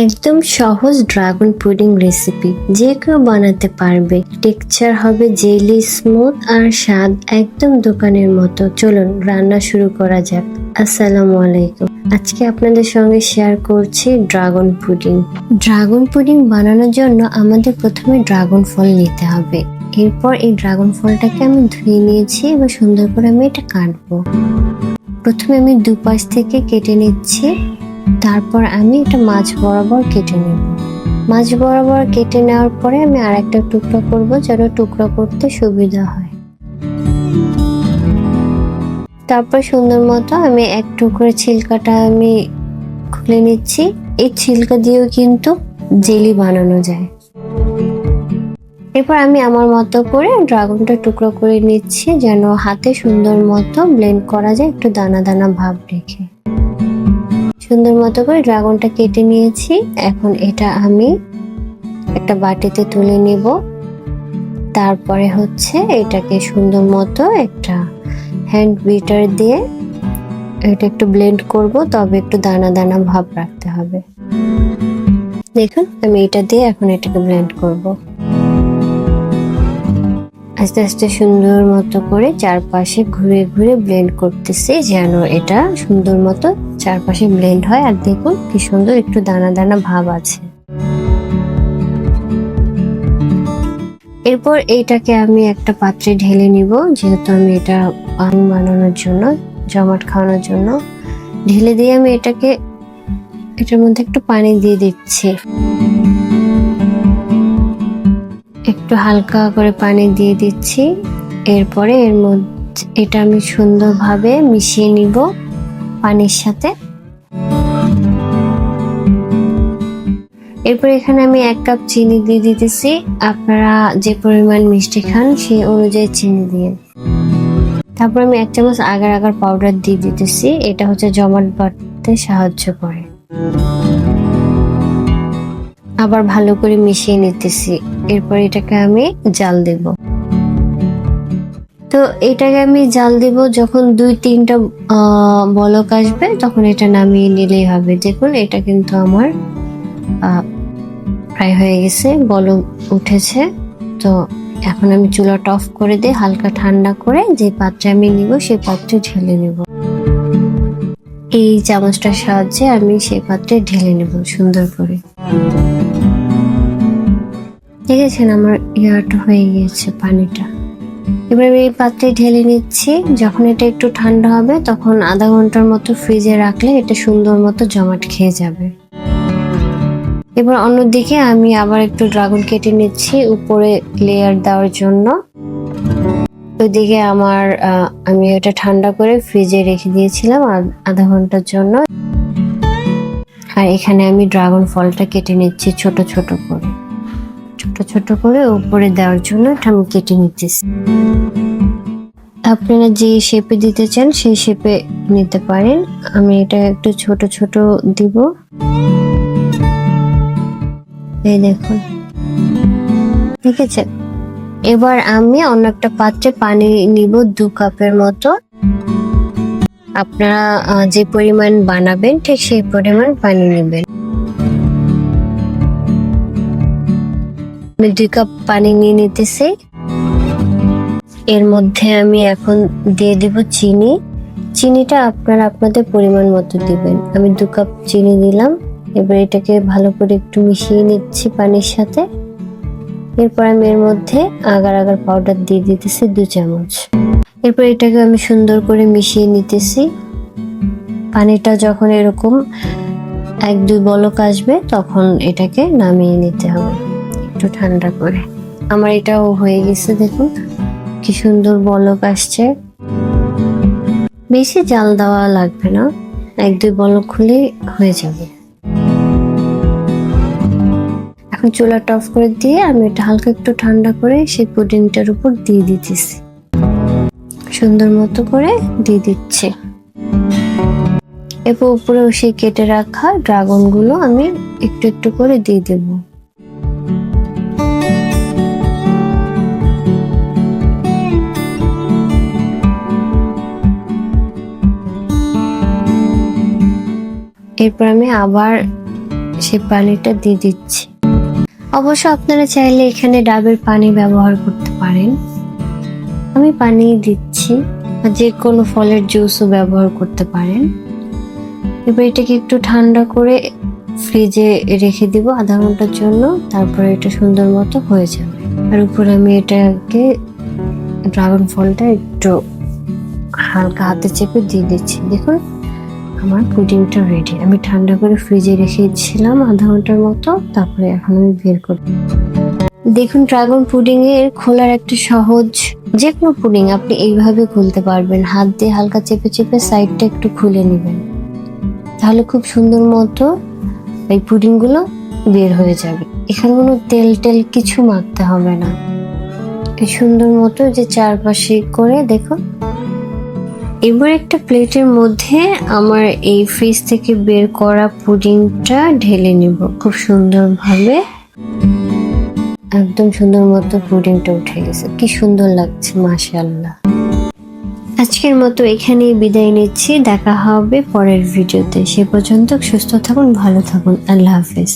একদম সহজ dragon pudding recipe, যে কেউ বানাতে পারবে। টেক্সচার হবে জেলি স্মুথ আর স্বাদ একদম দোকানের মতো। চলুন রান্না শুরু করা যাক। আসসালামু আলাইকুম। আজকে আপনাদের সঙ্গে শেয়ার করছি ড্রাগন পুডিং। ড্রাগন পুডিং বানানোর জন্য আমাদের প্রথমে ড্রাগন ফল নিতে হবে। এরপর এই ড্রাগন ফলটাকে আমি ধুয়ে নিয়েছি, এবার সুন্দর করে আমি এটা কাটবো। প্রথমে আমি দুপাশ থেকে কেটে নিচ্ছি, তারপর আমি এটা মাঝ বরাবর কেটে নেব। মাঝ বরাবর কেটে নেওয়ার পরে আমি আর একটা টুকরো করব, যেন টুকরো করতে সুবিধা হয়। তারপর সুন্দর মতো আমি এক টুকরো ছিলকাটা আমি খুলে নিচ্ছি। এই ছিলকা দিয়েও কিন্তু জেলি বানানো যায়। এরপর আমি আমার মতো করে ড্রাগনটা টুকরো করে নিচ্ছি, যেন হাতে সুন্দর মতো ব্লেন্ড করা যায়, একটু দানা দানা ভাব রেখে। সুন্দর মতো করে ড্রাগনটা কেটে নিয়েছি। এখন এটা আমি একটা বাটিতে তুলে নিব। তারপরে এটাকে সুন্দর মতো একটা হ্যান্ড বিটার দিয়ে এটা একটু ব্লেন্ড করব, তবে একটু দানা দানা ভাব রাখতে হবে। দেখুন আমি এটা দিয়ে এখন এটাকে ব্লেন্ড করব। আস্তে আস্তে সুন্দর মতো করে চারপাশে ঘুরে ঘুরে ব্লেন্ড করতেছি, যেন এটা সুন্দর মতো চারপাশে ব্লেন্ড হয়। আর দেখুন কি সুন্দর একটু দানা দানা ভাব আছে। এরপর এইটাকে আমি একটা পাত্রে ঢেলে নিব, যেহেতু আমি এটা পান বানানোর জন্য, জমাট খাওয়ানোর জন্য ঢেলে দিয়ে আমি এটার মধ্যে একটু পানি দিয়ে দিচ্ছি। একটু হালকা করে পানি দিয়ে দিচ্ছি। এরপরে এর মধ্যে এটা আমি সুন্দরভাবে মিশিয়ে নিব পানির সাথে। এরপর এখানে আমি 1 কাপ চিনি দিয়ে দিতেছি। আপনারা যে পরিমাণ মিষ্টি খান সেই অনুযায়ী চিনি দিয়ে। তারপর আমি 1 চামচ আগার আগার পাউডার দিয়ে দিতেছি। এটা জমাট বাঁধতে সাহায্য করে। আবার ভালো করে মিশিয়ে নিতেছি। এরপর এটাকে আমি জাল দেব। তো এটাকে আমি জাল দেব, যখন 2-3টা বলক আসবে তখন এটা নামিয়ে নিলেই হবে। দেখুন এটা কিন্তু আমার প্রায় হয়ে গেছে, বলক উঠেছে। তো এখন আমি চুলাটা অফ করে দিয়ে হালকা ঠান্ডা করে যে পাত্রে আমি নিব সেই পাত্রে ঢেলে নেব। এই চামচটার সাহায্যে আমি সেই পাত্রে ঢেলে নেব সুন্দর করে। দেখেছেন আমার ইয়াটা হয়ে গিয়েছে পানিটা। এবার আমি এই পাত্রে ঢেলে নিচ্ছি। যখন এটা একটু ঠান্ডা হবে তখন আধা ঘন্টার মতো ফ্রিজে রাখলে এটা সুন্দর মতো জমাট খেয়ে যাবে। এবার অন্যদিকে আমি আবার একটু ড্রাগন কেটে নিচ্ছি উপরে লেয়ার দেওয়ার জন্য। ওইদিকে আমি এটা ঠান্ডা করে ফ্রিজে রেখে দিয়েছিলাম আধা ঘন্টার জন্য। আর এখানে আমি ড্রাগন ফলটা কেটে নিচ্ছি ছোট ছোট করে। ছোট ছোট করে উপরে দেওয়ার জন্য এটা আমি কেটে নিতেছি। আপনারা যে শেপে দিতে চান সেই শেপে নিতে পারেন। আমি এটা একটু ছোট ছোট দিব। এই দেখুন, ঠিক আছে। এবার আমি অন্য একটা পাত্রে পানি নিব 2 কাপের মতো। আপনারা যে পরিমাণ বানাবেন ঠিক সেই পরিমাণ পানি নেবেন। আমি 2 কাপ পানি নিয়ে নিতেছি। এর মধ্যে আমি এখন দিয়ে দিব চিনি। চিনিটা আপনারা আপনাদের পরিমাণ মতো দিবেন। আমি 2 কাপ চিনি দিলাম। এবার এটাকে ভালো করে একটু মিশিয়ে নিচ্ছি পানির সাথে। এরপর আমি এর মধ্যে আগার আগার পাউডার দিয়ে দিতেছি 2 চামচ। এরপর এটাকে আমি সুন্দর করে মিশিয়ে নিতেছি। পানিটা যখন এরকম 1-2 বলক আসবে তখন এটাকে নামিয়ে নিতে হবে একটু ঠান্ডা করে। আমার এটাও হয়ে গেছে, দেখুন কি সুন্দর বলক আসছে। বেশি জাল দেওয়া লাগবে না, 1-2 বলক খুলে হয়ে যাবে। এখন চুলাটা অফ করে দিয়ে আমি এটা হালকা একটু ঠান্ডা করে সেই পুডিংটার উপর দিয়ে দিতেছি। সুন্দর মতো করে দিয়ে দিচ্ছি। এরপর উপরেও সেই কেটে রাখা ড্রাগন গুলো আমি একটু একটু করে দিয়ে দেব। এরপর আমি আবার সে পানিটা দিয়ে দিচ্ছি। অবশ্য আপনারা চাইলে এখানে ডাবের পানি ব্যবহার করতে পারেন, আমি পানি দিচ্ছি। যে কোনো ফলের জুসও ব্যবহার করতে পারেন। এবার এটাকে একটু ঠান্ডা করে ফ্রিজে রেখে দিব আধা ঘন্টার জন্য, তারপরে এটা সুন্দর মতো হয়ে যাবে। আর উপরে আমি এটাকে ড্রাগন ফলটা একটু হালকা হাতে চেপে দিয়ে দিচ্ছি। দেখুন আমার পুডিংটা রেডি। আমি ঠান্ডা করে ফ্রিজে রেখেছিলাম আধা ঘন্টার মতো, তারপরে এখন আমি বের করব। দেখুন ড্রাগন পুডিং এর খোলার একটা সহজ, যে কোনো পুডিং আপনি এইভাবে খুলতে পারবেন। হাত দিয়ে হালকা চেপে চেপে সাইডটা একটু খুলে নেবেন, তাহলে খুব সুন্দর মতো এই পুডিং গুলো বের হয়ে যাবে। এখানে কোনো তেল টেল কিছু মাখতে হবে না। এই সুন্দর মতো যে চারপাশে করে দেখুন। এবার একটা প্লেটের মধ্যে আমার এই ফ্রিজ থেকে বের করা পুডিংটা ঢেলে নিব খুব সুন্দরভাবে। একদম সুন্দর মতো পুডিংটা উঠে গেছে, কি সুন্দর লাগছে, মাশাআল্লাহ। আজকের মতো এখানেই বিদায় নিচ্ছি, দেখা হবে পরের ভিডিওতে। সে পর্যন্ত সুস্থ থাকুন, ভালো থাকুন, আল্লাহ হাফেজ।